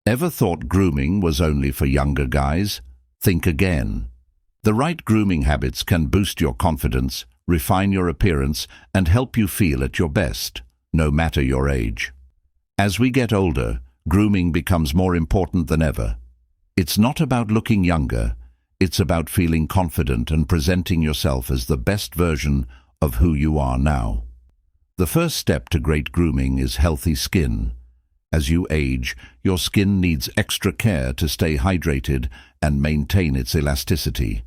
Ever thought grooming was only for younger guys? Think again. The right grooming habits can boost your confidence, refine your appearance, and help you feel at your best, no matter your age. As we get older, grooming becomes more important than ever. It's not about looking younger, it's about feeling confident and presenting yourself as the best version of who you are now. The first step to great grooming is healthy skin. As you age, your skin needs extra care to stay hydrated and maintain its elasticity.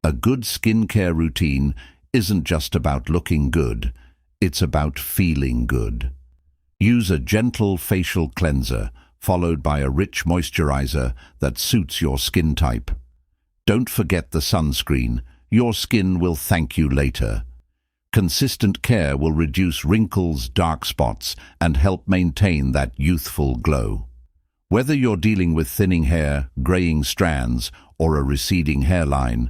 A good skincare routine isn't just about looking good, it's about feeling good. Use a gentle facial cleanser, followed by a rich moisturizer that suits your skin type. Don't forget the sunscreen. Your skin will thank you later. Consistent care will reduce wrinkles, dark spots, and help maintain that youthful glow. Whether you're dealing with thinning hair, graying strands, or a receding hairline,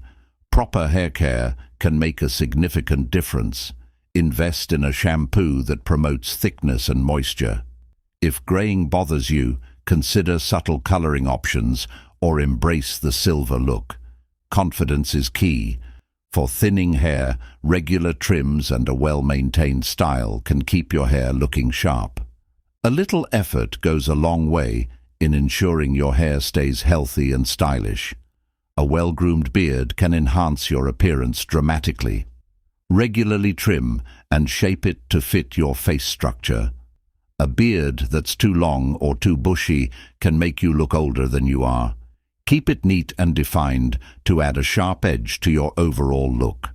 proper hair care can make a significant difference. Invest in a shampoo that promotes thickness and moisture. If graying bothers you, consider subtle coloring options or embrace the silver look. Confidence is key. For thinning hair, regular trims and a well-maintained style can keep your hair looking sharp. A little effort goes a long way in ensuring your hair stays healthy and stylish. A well-groomed beard can enhance your appearance dramatically. Regularly trim and shape it to fit your face structure. A beard that's too long or too bushy can make you look older than you are. Keep it neat and defined to add a sharp edge to your overall look.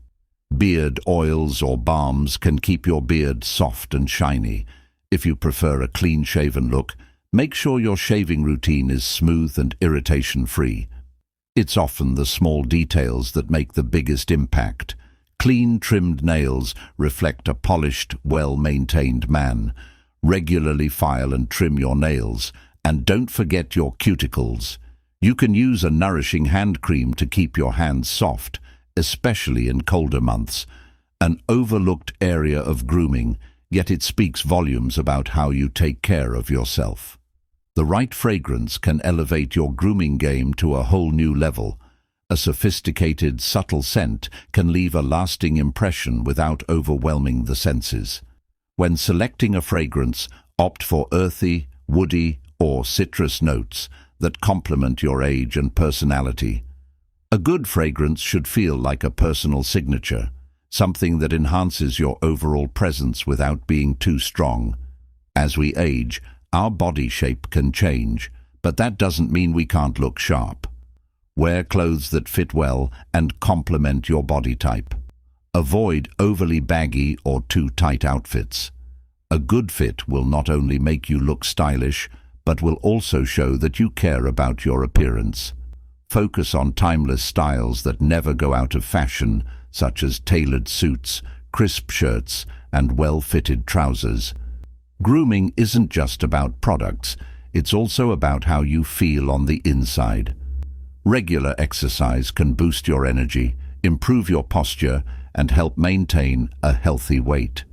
Beard oils or balms can keep your beard soft and shiny. If you prefer a clean-shaven look, make sure your shaving routine is smooth and irritation-free. It's often the small details that make the biggest impact. Clean, trimmed nails reflect a polished, well-maintained man. Regularly file and trim your nails, and don't forget your cuticles. You can use a nourishing hand cream to keep your hands soft, especially in colder months. An overlooked area of grooming, yet it speaks volumes about how you take care of yourself. The right fragrance can elevate your grooming game to a whole new level. A sophisticated, subtle scent can leave a lasting impression without overwhelming the senses. When selecting a fragrance, opt for earthy, woody, or citrus notes that complement your age and personality. A good fragrance should feel like a personal signature, something that enhances your overall presence without being too strong. As we age, our body shape can change, but that doesn't mean we can't look sharp. Wear clothes that fit well and complement your body type. Avoid overly baggy or too tight outfits. A good fit will not only make you look stylish, but will also show that you care about your appearance. Focus on timeless styles that never go out of fashion, such as tailored suits, crisp shirts, and well-fitted trousers. Grooming isn't just about products, it's also about how you feel on the inside. Regular exercise can boost your energy, improve your posture, and help maintain a healthy weight.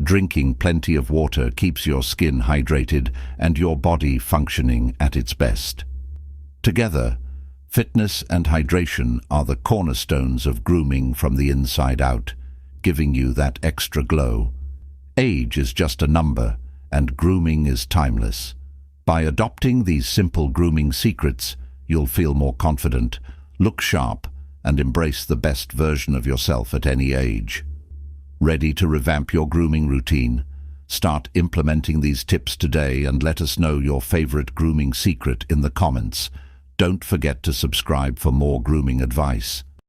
Drinking plenty of water keeps your skin hydrated and your body functioning at its best. Together, fitness and hydration are the cornerstones of grooming from the inside out, giving you that extra glow. Age is just a number, and grooming is timeless. By adopting these simple grooming secrets, you'll feel more confident, look sharp, and embrace the best version of yourself at any age. Ready to revamp your grooming routine? Start implementing these tips today and let us know your favorite grooming secret in the comments. Don't forget to subscribe for more grooming advice.